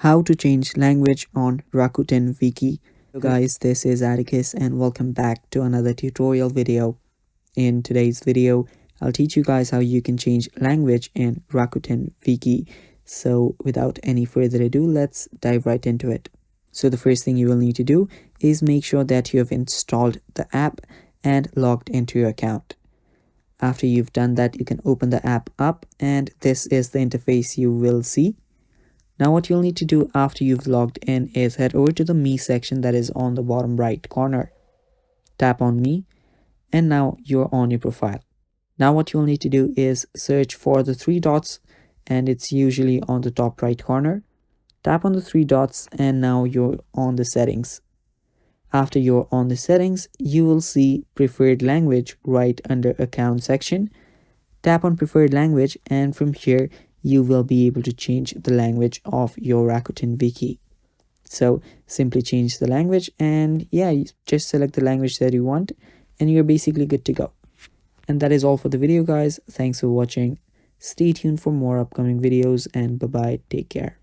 How to change language on Rakuten Viki. Hello guys, this is Atticus and welcome back to another tutorial video. In today's video, I'll teach you guys how you can change language in Rakuten Viki. So without any further ado, let's dive right into it. So the first thing you will need to do is make sure that you have installed the app and logged into your account. After you've done that, you can open the app up and this is the interface you will see. Now what you'll need to do after you've logged in is head over to the Me section that is on the bottom right corner. Tap on Me and now you're on your profile. Now what you'll need to do is search for the three dots and it's usually on the top right corner. Tap on the three dots and now you're on the settings. After you're on the settings, you will see preferred language right under account section. Tap on preferred language and from here you will be able to change the language of your Rakuten Viki. So simply change the language and you just select the language that you want and you're basically good to go. And that is all for the video guys. Thanks for watching. Stay tuned for more upcoming videos and bye bye. Take care.